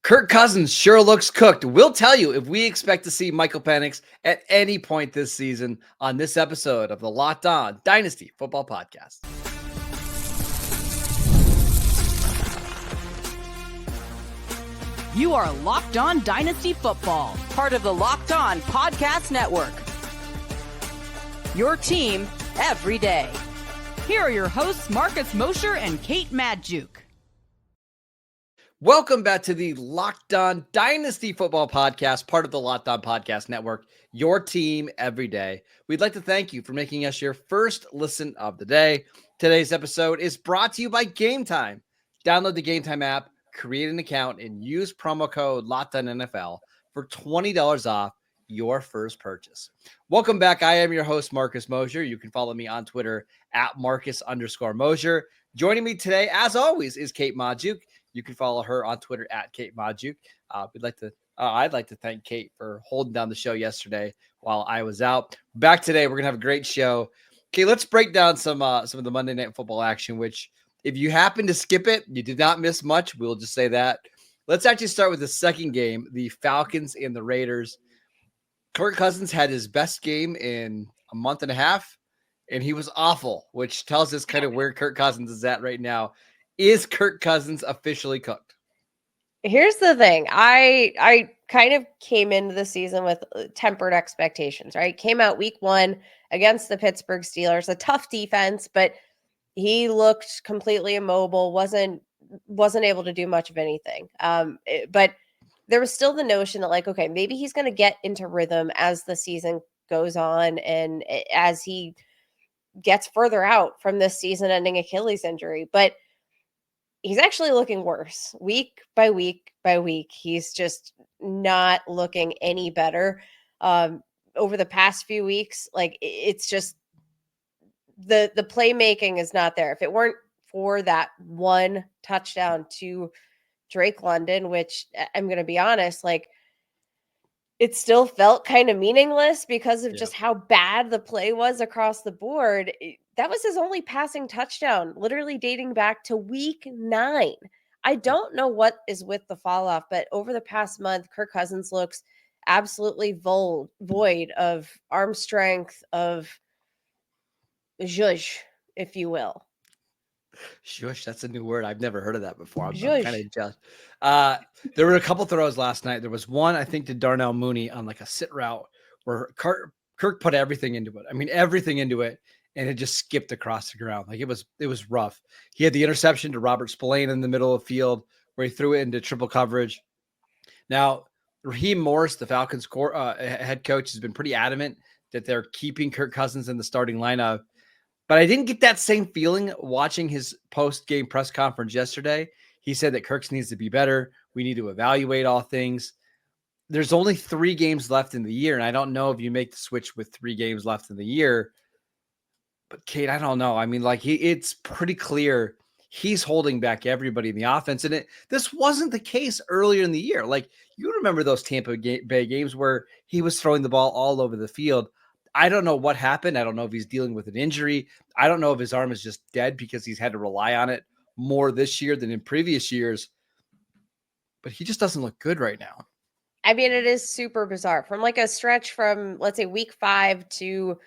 Kirk Cousins sure looks cooked. We'll tell you if we expect to see Michael Penix at any point this season on this episode of the Locked On Dynasty Football Podcast. You are Locked On Dynasty Football, part of the Locked On Podcast Network. Your team every day. Here are your hosts, Marcus Mosher and Kate Madjuk. Welcome back to the Locked On Dynasty Football Podcast, part of the Locked On Podcast Network, your team every day. We'd like to thank you for making us your first listen of the day. Today's episode is brought to you by Gametime. Download the Gametime app, create an account, and use promo code LOCKEDONNFL for $20 off your first purchase. Welcome back. I am your host, Marcus Mosher. You can follow me on Twitter at Marcus_Mosher. Joining me today, as always, is Kate Madjuk. You can follow her on Twitter at Kate Madjuk. I'd like to thank Kate for holding down the show yesterday while I was out. Back today, we're gonna have a great show. Okay, let's break down some of the Monday Night Football action. Which, if you happen to skip it, you did not miss much. We'll just say that. Let's actually start with the second game, the Falcons and the Raiders. Kirk Cousins had his best game in a month and a half, and he was awful, which tells us kind of where Kirk Cousins is at right now. Is Kirk Cousins officially cooked? Here's the thing. I kind of came into the season with tempered expectations, right? Came out week one against the Pittsburgh Steelers, a tough defense, but he looked completely immobile, wasn't able to do much of anything. But there was still the notion that, like, okay, maybe he's going to get into rhythm as the season goes on and as he gets further out from this season-ending Achilles injury. But he's actually looking worse week by week by week. He's just not looking any better over the past few weeks. Like, it's just the playmaking is not there. If it weren't for that one touchdown to Drake London, which I'm going to be honest, like, it still felt kind of meaningless because of just how bad the play was across the board. That was his only passing touchdown, literally dating back to week 9. I don't know what is with the fall off, but over the past month, Kirk Cousins looks absolutely void of arm strength, of zhuzh, if you will. Shush, that's a new word. I've never heard of that before. I'm kind of jealous. There were a couple throws last night. There was one, I think, to Darnell Mooney on like a sit route where Kirk put everything into it. I mean, everything into it, and it just skipped across the ground. Like, it was rough. He had the interception to Robert Spillane in the middle of the field where he threw it into triple coverage. Now, Raheem Morris, the Falcons head coach, has been pretty adamant that they're keeping Kirk Cousins in the starting lineup. But I didn't get that same feeling watching his post-game press conference yesterday. He said that Kirk needs to be better. We need to evaluate all things. There's only 3 games left in the year, and I don't know if you make the switch with 3 games left in the year. But, Kate, I don't know. I mean, like, it's pretty clear he's holding back everybody in the offense. And this wasn't the case earlier in the year. Like, you remember those Tampa Bay games where he was throwing the ball all over the field. I don't know what happened. I don't know if he's dealing with an injury. I don't know if his arm is just dead because he's had to rely on it more this year than in previous years. But he just doesn't look good right now. I mean, it is super bizarre. From like a stretch from, let's say, week 5 to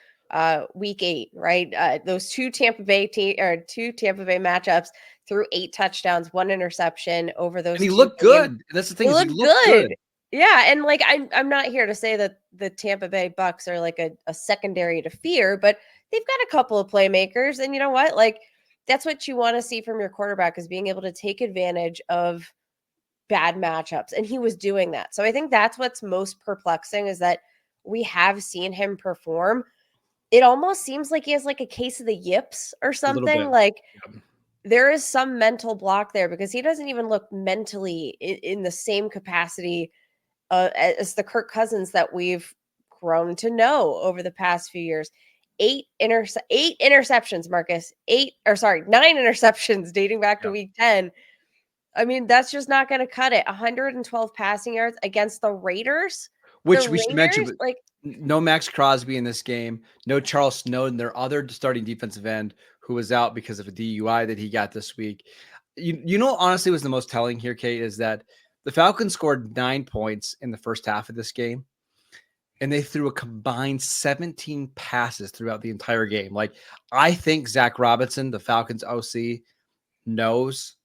week 8, right? Those two Tampa Bay matchups threw 8 touchdowns, 1 interception over those. And he looked good. That's the thing. He looked good. Yeah, and like I'm not here to say that the Tampa Bay Bucks are like a secondary to fear, but they've got a couple of playmakers, and you know what? Like, that's what you want to see from your quarterback, is being able to take advantage of bad matchups, and he was doing that. So I think that's what's most perplexing, is that we have seen him perform. It almost seems like he has like a case of the yips or something. Like, there is some mental block there, because he doesn't even look mentally in the same capacity as the Kirk Cousins that we've grown to know over the past few years. 9 interceptions, Marcus. 9 interceptions dating back to week 10. I mean, that's just not going to cut it. 112 passing yards against the Raiders. Which we should mention, like, no Max Crosby in this game, no Charles Snowden, their other starting defensive end, who was out because of a DUI that he got this week. You know, honestly, was the most telling here, Kate, is that The Falcons scored 9 points in the first half of this game, and they threw a combined 17 passes throughout the entire game. Like, I think Zach Robinson, the Falcons OC, knows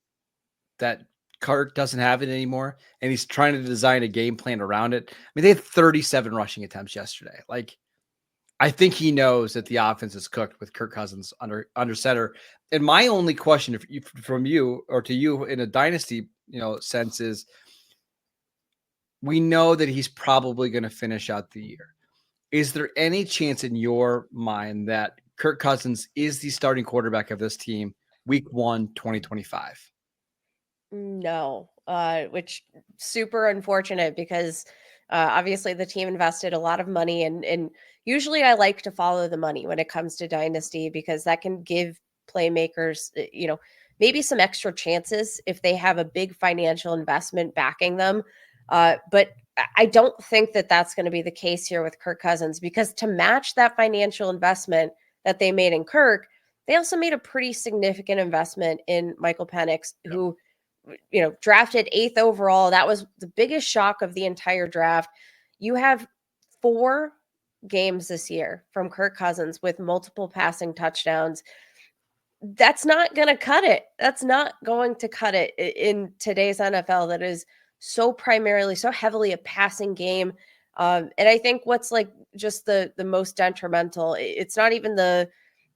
that Kirk doesn't have it anymore, and he's trying to design a game plan around it. I mean, they had 37 rushing attempts yesterday. Like, I think he knows that the offense is cooked with Kirk Cousins under center. And my only question from you or to you in a dynasty, sense is, we know that he's probably going to finish out the year. Is there any chance in your mind that Kirk Cousins is the starting quarterback of this team week 1, 2025? No, which super unfortunate because obviously the team invested a lot of money and usually I like to follow the money when it comes to dynasty because that can give playmakers, maybe some extra chances if they have a big financial investment backing them. But I don't think that that's going to be the case here with Kirk Cousins because to match that financial investment that they made in Kirk, they also made a pretty significant investment in Michael Penix, who drafted 8th overall. That was the biggest shock of the entire draft. You have 4 games this year from Kirk Cousins with multiple passing touchdowns. That's not going to cut it. That's not going to cut it in today's NFL that is so heavily a passing game. And I think what's like just the most detrimental, it's not even the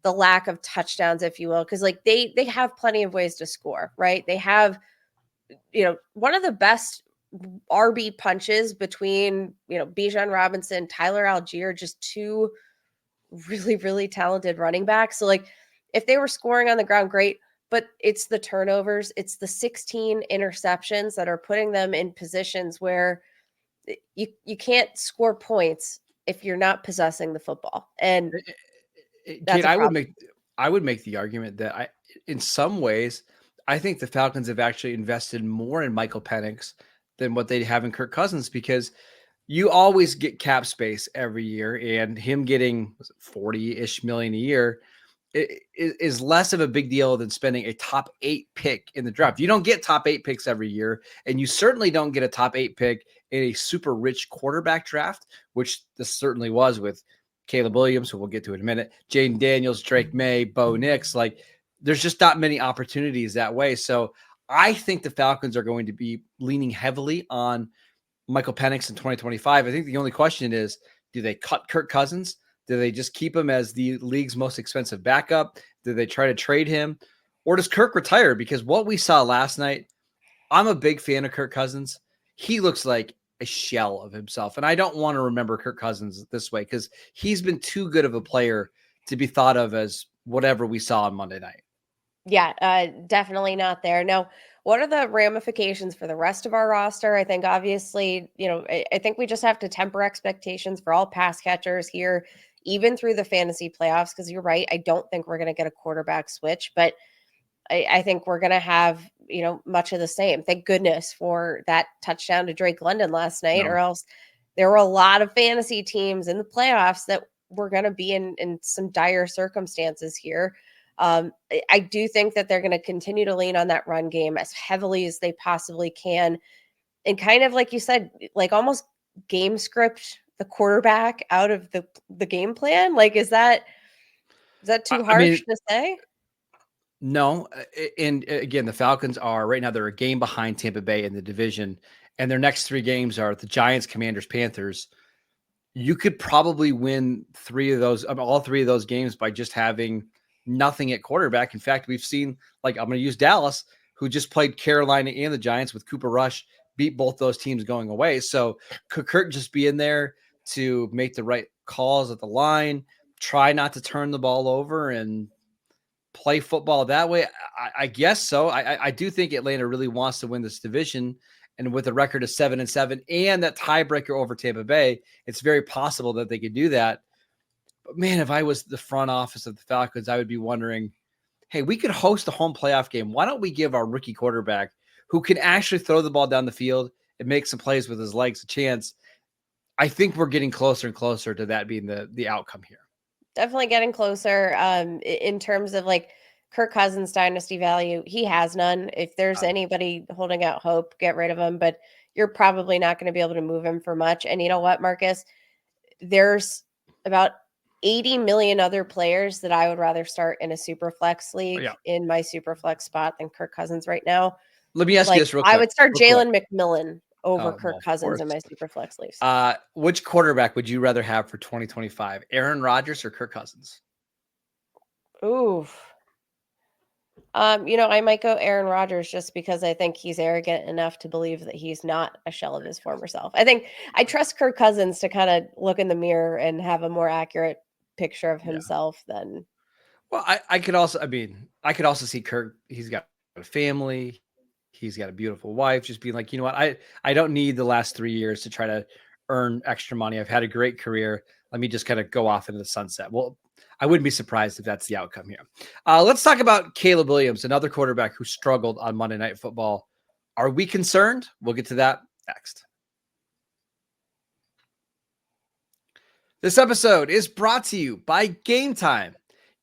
lack of touchdowns, if you will, because like they have plenty of ways to score, right? They have one of the best RB punches between, Bijan Robinson, Tyler Algier, just 2 really, really talented running backs. So like if they were scoring on the ground, great, but it's the turnovers, it's the 16 interceptions that are putting them in positions where you can't score points if you're not possessing the football. And Kate, I would make the argument that in some ways, I think the Falcons have actually invested more in Michael Penix than what they have in Kirk Cousins because you always get cap space every year, and him getting 40-ish million a year is less of a big deal than spending a top 8 pick in the draft. You don't get top 8 picks every year, and you certainly don't get a top 8 pick in a super rich quarterback draft, which this certainly was with Caleb Williams, who we'll get to in a minute, Jaden Daniels, Drake May, Bo Nix. Like, there's just not many opportunities that way. So I think the Falcons are going to be leaning heavily on Michael Penix in 2025. I think the only question is, do they cut Kirk Cousins? Do they just keep him as the league's most expensive backup? Do they try to trade him? Or does Kirk retire? Because what we saw last night, I'm a big fan of Kirk Cousins. He looks like a shell of himself. And I don't want to remember Kirk Cousins this way because he's been too good of a player to be thought of as whatever we saw on Monday night. Yeah, definitely not there. Now, what are the ramifications for the rest of our roster? I think obviously, I think we just have to temper expectations for all pass catchers here, even through the fantasy playoffs, because you're right. I don't think we're going to get a quarterback switch, but I think we're going to have, much of the same. Thank goodness for that touchdown to Drake London last night, or else there were a lot of fantasy teams in the playoffs that were going to be in some dire circumstances here. I do think that they're going to continue to lean on that run game as heavily as they possibly can. And kind of like you said, like almost game script the quarterback out of the game plan. Like, is that too harsh to say? No. And again, the Falcons are right now, they're a game behind Tampa Bay in the division, and their next 3 games are the Giants, Commanders, Panthers. You could probably win all 3 of those games by just having nothing at quarterback. In fact, we've seen, like, I'm going to use Dallas, who just played Carolina and the Giants with Cooper Rush, beat both those teams going away. So could Kirk just be in there to make the right calls at the line, try not to turn the ball over and play football that way? I guess so. I do think Atlanta really wants to win this division. And with a record of 7-7 and that tiebreaker over Tampa Bay, it's very possible that they could do that. But man, if I was the front office of the Falcons, I would be wondering, hey, we could host a home playoff game. Why don't we give our rookie quarterback, who can actually throw the ball down the field and make some plays with his legs, a chance? I think we're getting closer and closer to that being the outcome here. Definitely getting closer in terms of like Kirk Cousins dynasty value, he has none. If there's anybody holding out hope, get rid of him, but you're probably not going to be able to move him for much. And you know what, Marcus? There's about 80 million other players that I would rather start in a super flex league in my super flex spot than Kirk Cousins right now. Let me ask you this real quick. I would start Jalen McMillan over Kirk Cousins in my super flex leagues. Which quarterback would you rather have for 2025? Aaron Rodgers or Kirk Cousins? Oof. I might go Aaron Rodgers just because I think he's arrogant enough to believe that he's not a shell of his former self. I think I trust Kirk Cousins to kind of look in the mirror and have a more accurate picture of himself than. Well, I could also see Kirk. He's got a family. He's got a beautiful wife. Just being like, you know what? I don't need the last 3 years to try to earn extra money. I've had a great career. Let me just kind of go off into the sunset. Well, I wouldn't be surprised if that's the outcome here. Let's talk about Caleb Williams, another quarterback who struggled on Monday Night Football. Are we concerned? We'll get to that next. This episode is brought to you by Gametime.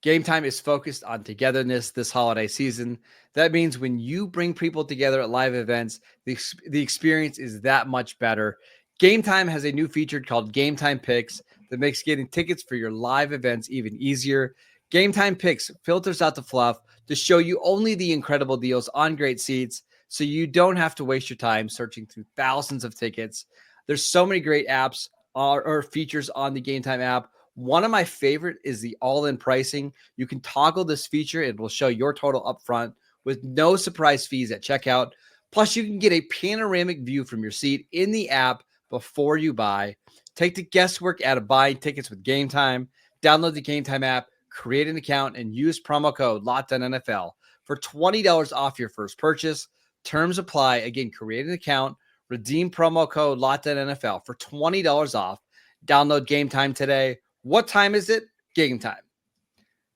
Gametime is focused on togetherness this holiday season. That means when you bring people together at live events, the experience is that much better. Gametime has a new feature called Gametime Picks that makes getting tickets for your live events even easier. Gametime Picks filters out the fluff to show you only the incredible deals on great seats, so you don't have to waste your time searching through thousands of tickets. There's so many great apps or features on the Gametime app. One of my favorite is the all-in pricing. You can toggle this feature. It will show your total up front with no surprise fees at checkout. Plus, you can get a panoramic view from your seat in the app before you buy. Take the guesswork out of buying tickets with Gametime. Download the Gametime app, create an account, and use promo code LOCKEDONNFL for $20 off your first purchase. Terms apply. Again, create an account, redeem promo code LOCKEDONNFL for $20 off. Download Gametime today. What time is it? Game time.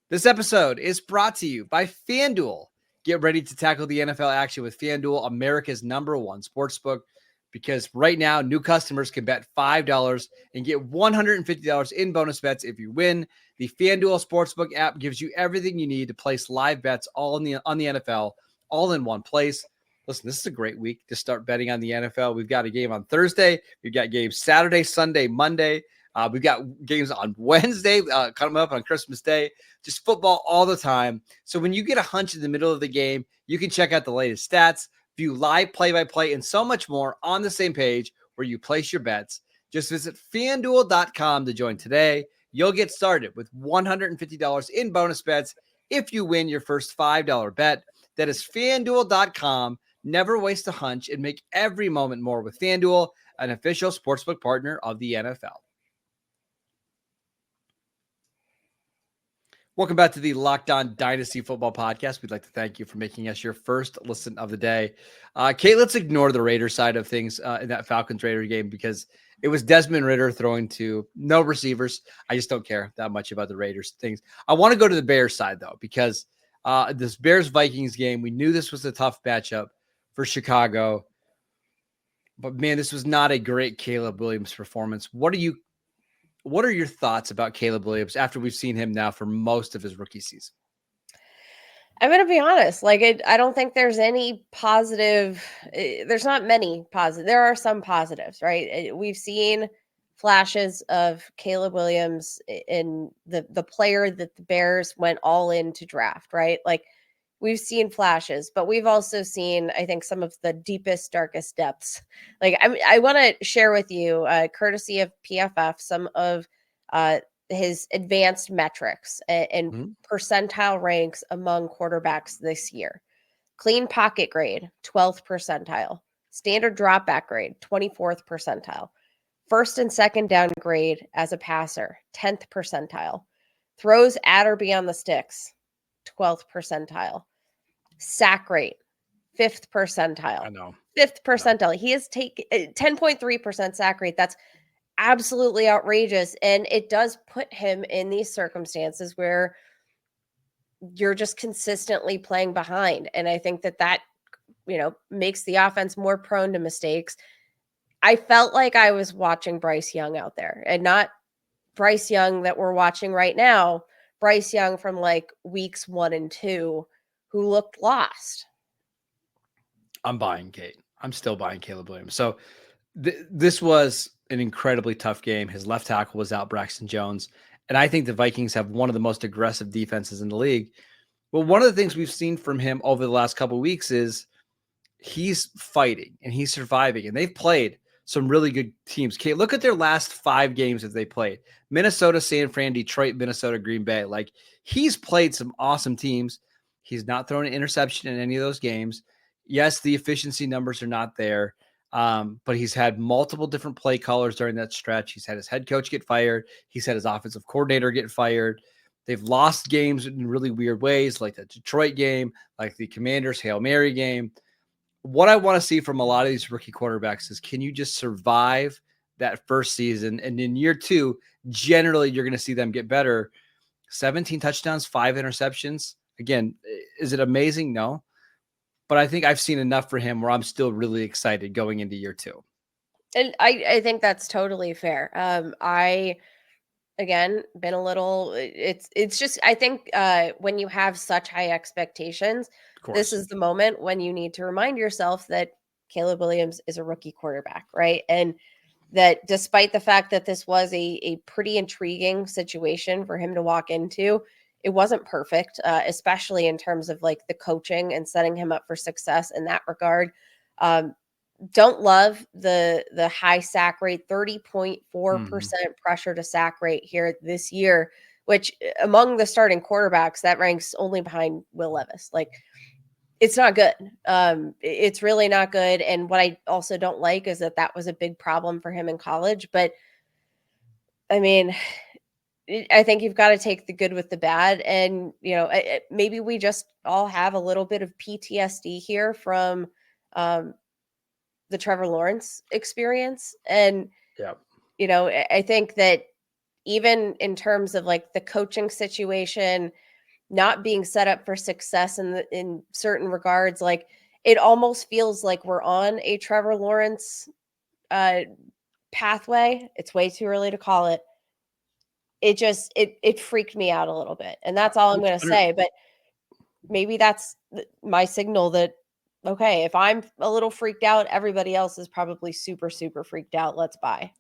This episode is brought to you by FanDuel. Get ready to tackle the NFL action with FanDuel, America's #1 sportsbook, because right now new customers can bet $5 and get $150 in bonus bets if you win. The FanDuel Sportsbook app gives you everything you need to place live bets on the NFL, all in one place. Listen, this is a great week to start betting on the NFL. We've got a game on Thursday. We've got games Saturday, Sunday, Monday. We've got games on Wednesday coming up on Christmas Day. Just football all the time. So when you get a hunch in the middle of the game, you can check out the latest stats, view live play-by-play, and so much more on the same page where you place your bets. Just visit FanDuel.com to join today. You'll get started with $150 in bonus bets if you win your first $5 bet. That is FanDuel.com. Never waste a hunch and make every moment more with FanDuel, an official sportsbook partner of the NFL. Welcome back to the Locked On Dynasty Football Podcast. We'd like to thank you for making us your first listen of the day. Kate, let's ignore the Raiders side of things in that Falcons-Raiders game because it was Desmond Ridder throwing to no receivers. I just don't care that much about the Raiders things. I want to go to the Bears side, though, because this Bears-Vikings game, we knew this was a tough matchup for Chicago. But, man, this was not a great Caleb Williams performance. What are your thoughts about Caleb Williams after we've seen him now for most of his rookie season? I'm going to be honest. I don't think there's any positive. There's not many positive. There are some positives, right? We've seen flashes of Caleb Williams in the player that the Bears went all in to draft, right? We've seen flashes, but we've also seen, I think, some of the deepest, darkest depths. I want to share with you, courtesy of PFF, some of his advanced metrics and percentile ranks among quarterbacks this year. Clean pocket grade, 12th percentile. Standard dropback grade, 24th percentile. First and second down grade as a passer, 10th percentile. Throws at or beyond the sticks, 12th percentile. Sack rate, 5th percentile. I know. 5th percentile. He has taken 10.3% sack rate. That's absolutely outrageous. And it does put him in these circumstances where you're just consistently playing behind. And I think that makes the offense more prone to mistakes. I felt like I was watching Bryce Young out there, and not Bryce Young that we're watching right now, Bryce Young from like weeks 1 and 2 who looked lost. I'm buying Kate. I'm still buying Caleb Williams. So this was an incredibly tough game. His left tackle was out, Braxton Jones. And I think the Vikings have one of the most aggressive defenses in the league. Well, one of the things we've seen from him over the last couple of weeks is he's fighting and he's surviving. And they've played some really good teams. Kate, look at their last 5 games that they played. Minnesota, San Fran, Detroit, Minnesota, Green Bay. Like, he's played some awesome teams. He's not thrown an interception in any of those games. Yes, the efficiency numbers are not there, but he's had multiple different play callers during that stretch. He's had his head coach get fired. He's had his offensive coordinator get fired. They've lost games in really weird ways, like the Detroit game, like the Commanders' Hail Mary game. What I want to see from a lot of these rookie quarterbacks is, can you just survive that first season? And in year 2, generally, you're going to see them get better. 17 touchdowns, 5 interceptions. Again, is it amazing? No. But I think I've seen enough for him where I'm still really excited going into year 2. And I think that's totally fair. I, again, been a little, it's just, I think when you have such high expectations, this is the moment when you need to remind yourself that Caleb Williams is a rookie quarterback, right? And that despite the fact that this was a pretty intriguing situation for him to walk into, it wasn't perfect, especially in terms of like the coaching and setting him up for success in that regard. Don't love the high sack rate, 30.4% pressure to sack rate here this year, which among the starting quarterbacks, that ranks only behind Will Levis. Like, it's not good. It's really not good. And what I also don't like is that was a big problem for him in college. But I mean, I think you've got to take the good with the bad. And, you know, maybe we just all have a little bit of PTSD here from the Trevor Lawrence experience. And, you know, I think that even in terms of like the coaching situation, not being set up for success in certain regards, like it almost feels like we're on a Trevor Lawrence pathway. It's way too early to call it. It freaked me out a little bit. And that's all I'm going to say. But maybe that's my signal that, okay, if I'm a little freaked out, everybody else is probably super, super freaked out. Let's buy.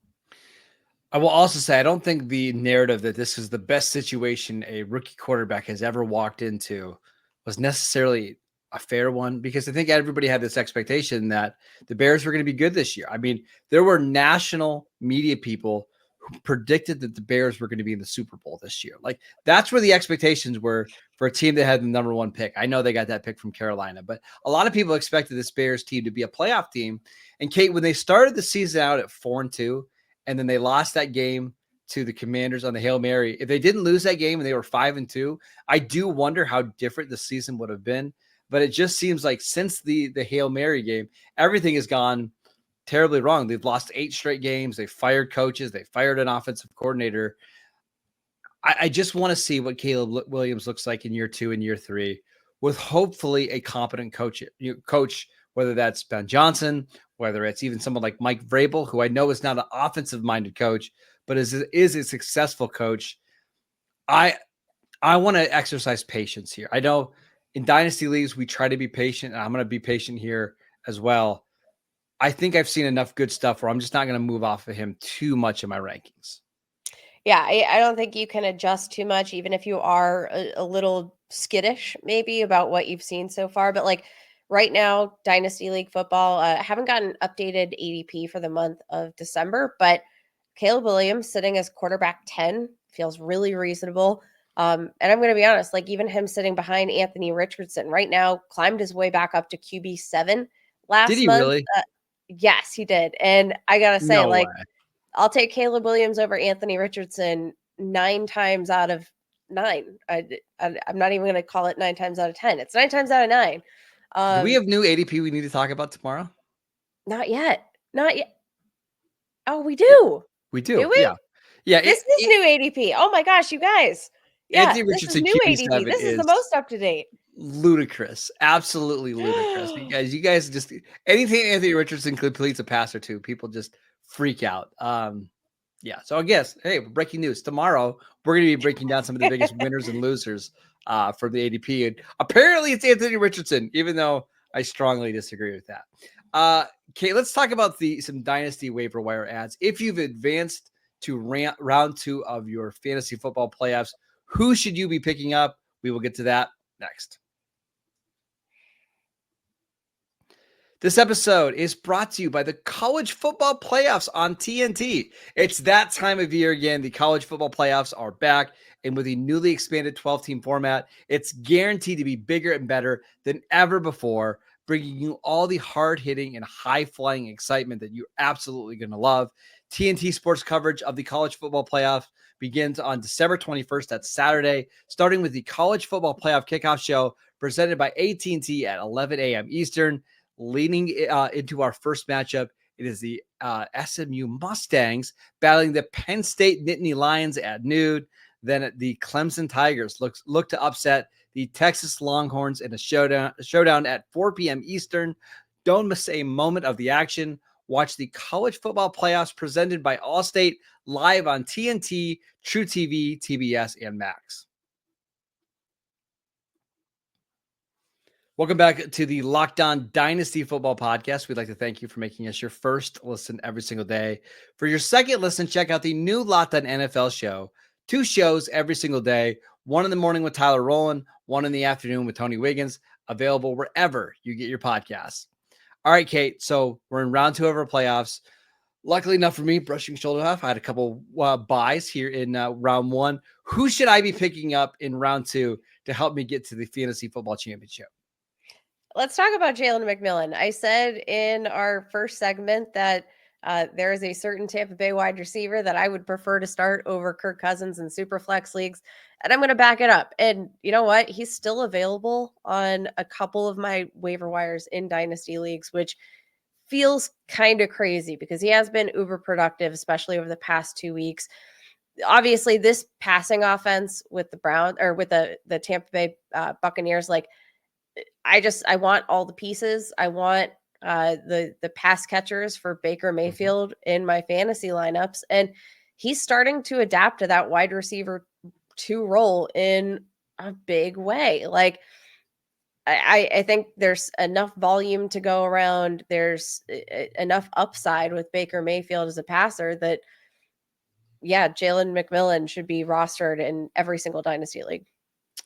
I will also say, I don't think the narrative that this is the best situation a rookie quarterback has ever walked into was necessarily a fair one, because I think everybody had this expectation that the Bears were going to be good this year. I mean, there were national media people who predicted that the Bears were going to be in the Super Bowl this year. Like, that's where the expectations were for a team that had the number 1 pick. I know they got that pick from Carolina, but a lot of people expected this Bears team to be a playoff team. And Kate, when they started the season out at 4-2, and then they lost that game to the Commanders on the Hail Mary, if they didn't lose that game and they were 5-2, I do wonder how different the season would have been. But it just seems like since the Hail Mary game, everything has gone terribly wrong. They've lost 8 straight games. They fired coaches. They fired an offensive coordinator. I just want to see what Caleb Williams looks like in year 2 and year 3 with hopefully a competent coach, whether that's Ben Johnson, whether it's even someone like Mike Vrabel, who I know is not an offensive-minded coach, but is a successful coach. I want to exercise patience here. I know in dynasty leagues, we try to be patient, and I'm going to be patient here as well. I think I've seen enough good stuff where I'm just not going to move off of him too much in my rankings. Yeah, I don't think you can adjust too much, even if you are a little skittish maybe about what you've seen so far. But like right now, Dynasty League football, I haven't gotten updated ADP for the month of December, but Caleb Williams sitting as quarterback 10 feels really reasonable. And I'm going to be honest, like even him sitting behind Anthony Richardson right now climbed his way back up to QB 7 last month. Did he really? Yes, he did. And I got to say, I'll take Caleb Williams over Anthony Richardson 9 times out of 9. I'm not even going to call it 9 times out of 10. It's 9 times out of 9. Do we have new ADP we need to talk about tomorrow? Not yet. Oh, we do. We do. Do we? Yeah. This is new ADP. Oh my gosh, you guys. Yeah, Anthony Richardson, this is new ADP. This is the most up to date. Ludicrous. Absolutely ludicrous. You guys just, anything Anthony Richardson completes a pass or two, people just freak out. Yeah. So I guess, hey, breaking news. Tomorrow, we're going to be breaking down some of the biggest winners and losers for the ADP. And apparently it's Anthony Richardson, even though I strongly disagree with that. Okay, let's talk about some dynasty waiver wire ads. If you've advanced to round 2 of your fantasy football playoffs, who should you be picking up? We will get to that next. This episode is brought to you by the college football playoffs on TNT. It's that time of year again. The college football playoffs are back, and with the newly expanded 12-team format, it's guaranteed to be bigger and better than ever before, bringing you all the hard-hitting and high-flying excitement that you're absolutely going to love. TNT sports coverage of the college football playoffs begins on December 21st. That's Saturday, starting with the college football playoff kickoff show presented by AT&T at 11 a.m. Eastern. Leading into our first matchup, it is the SMU Mustangs battling the Penn State Nittany Lions at noon. Then the Clemson Tigers look to upset the Texas Longhorns in a showdown at 4 p.m. Eastern. Don't miss a moment of the action. Watch the college football playoffs presented by Allstate live on TNT, True TV, TBS, and Max. Welcome back to the Locked On Dynasty Football Podcast. We'd like to thank you for making us your first listen every single day. For your second listen, check out the new Locked On NFL show. 2 shows every single day. One in the morning with Tyler Rowland, one in the afternoon with Tony Wiggins. Available wherever you get your podcasts. All right, Kate. So we're in round 2 of our playoffs. Luckily enough for me, brushing shoulder off, I had a couple buys here in round 1. Who should I be picking up in round 2 to help me get to the fantasy football championship? Let's talk about Jalen McMillan. I said in our first segment that there is a certain Tampa Bay wide receiver that I would prefer to start over Kirk Cousins in Superflex leagues, and I'm going to back it up. And you know what? He's still available on a couple of my waiver wires in Dynasty leagues, which feels kind of crazy because he has been uber productive, especially over the past 2 weeks. Obviously, this passing offense with the Browns or with the Tampa Bay Buccaneers, like, I want all the pieces. I want the pass catchers for Baker Mayfield in my fantasy lineups. And he's starting to adapt to that wide receiver 2 role in a big way. Like, I think there's enough volume to go around. There's enough upside with Baker Mayfield as a passer that, yeah, Jalen McMillan should be rostered in every single Dynasty league.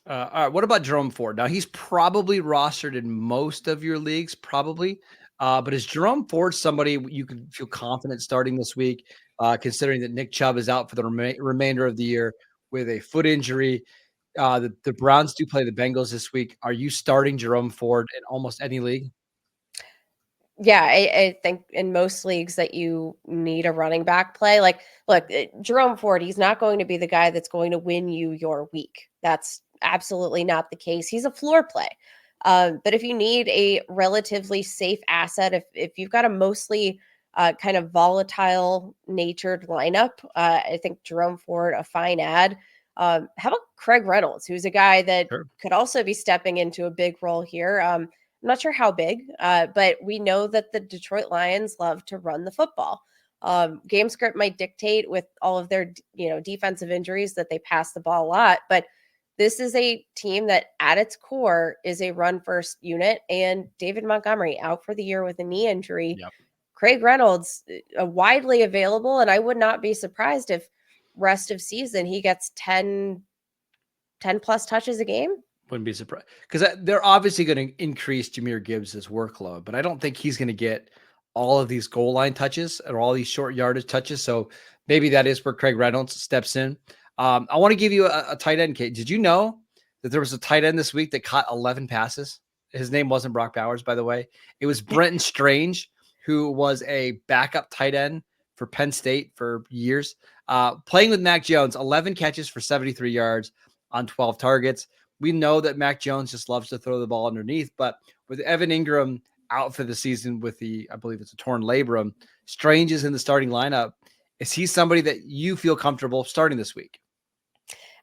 All right. What about Jerome Ford? Now, he's probably rostered in most of your leagues, probably. But is Jerome Ford somebody you can feel confident starting this week, considering that Nick Chubb is out for the remainder of the year with a foot injury? The Browns do play the Bengals this week. Are you starting Jerome Ford in almost any league? Yeah, I think in most leagues that you need a running back play. Like, look, Jerome Ford, he's not going to be the guy that's going to win you your week. That's absolutely not the case. He's a floor play. But if you need a relatively safe asset, if you've got a mostly kind of volatile natured lineup, I think Jerome Ford, a fine ad. How about Craig Reynolds, who's a guy that could also be stepping into a big role here? I'm not sure how big, but we know that the Detroit Lions love to run the football. Game script might dictate with all of their, defensive injuries that they pass the ball a lot, but this is a team that at its core is a run first unit, and David Montgomery out for the year with a knee injury. Yep. Craig Reynolds, widely available, and I would not be surprised if rest of season he gets 10 plus touches a game. Wouldn't be surprised because they're obviously going to increase Jahmyr Gibbs' workload, but I don't think he's going to get all of these goal line touches or all these short yardage touches. So maybe that is where Craig Reynolds steps in. I want to give you a tight end, Kate. Did you know that there was a tight end this week that caught 11 passes? His name wasn't Brock Bowers, by the way. It was Brenton Strange, who was a backup tight end for Penn State for years. Playing with Mac Jones, 11 catches for 73 yards on 12 targets. We know that Mac Jones just loves to throw the ball underneath, but with Evan Ingram out for the season with I believe it's a torn labrum, Strange is in the starting lineup. Is he somebody that you feel comfortable starting this week?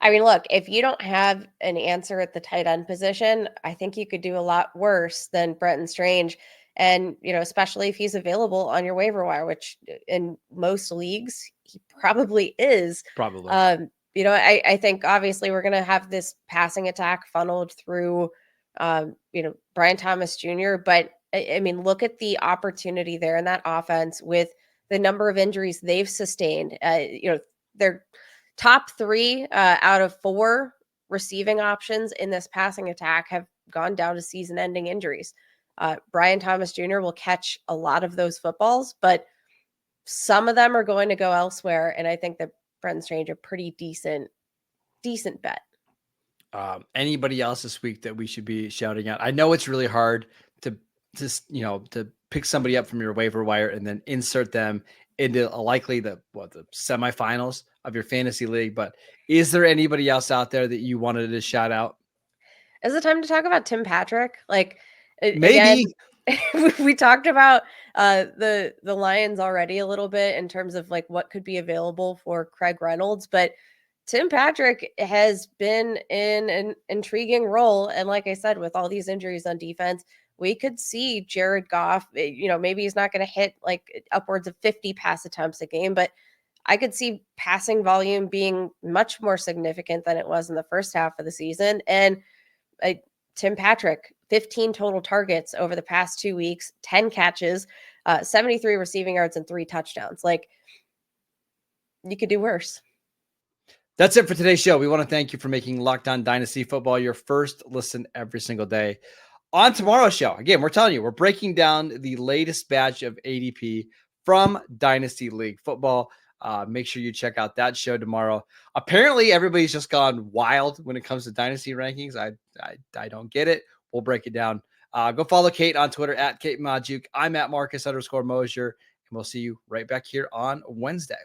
I mean, look, if you don't have an answer at the tight end position, I think you could do a lot worse than Brenton Strange. And, especially if he's available on your waiver wire, which in most leagues, he probably is. Probably. I think obviously we're going to have this passing attack funneled through, Brian Thomas Jr. But I mean, look at the opportunity there in that offense with the number of injuries they've sustained. Their top 3 out of 4 receiving options in this passing attack have gone down to season-ending injuries. Brian Thomas Jr. will catch a lot of those footballs, but some of them are going to go elsewhere. And I think that Brenton Strange a pretty decent bet. Anybody else this week that we should be shouting out? I know it's really hard to pick somebody up from your waiver wire and then insert them into the semifinals of your fantasy league. But is there anybody else out there that you wanted to shout out? Is it time to talk about Tim Patrick? Maybe. Again, we talked about the Lions already a little bit in terms of what could be available for Craig Reynolds, but Tim Patrick has been in an intriguing role. And like I said, with all these injuries on defense, we could see Jared Goff, maybe he's not going to hit upwards of 50 pass attempts a game, but I could see passing volume being much more significant than it was in the first half of the season. And Tim Patrick, 15 total targets over the past 2 weeks, 10 catches, 73 receiving yards, and 3 touchdowns. You could do worse. That's it for today's show. We want to thank you for making Locked On Dynasty Football your first listen every single day. On tomorrow's show, again, we're telling you, we're breaking down the latest batch of ADP from Dynasty League Football. Make sure you check out that show tomorrow. Apparently, everybody's just gone wild when it comes to Dynasty rankings. I don't get it. We'll break it down. Go follow Kate on Twitter at Kate Majuk. I'm at Marcus _Mosier, and we'll see you right back here on Wednesday.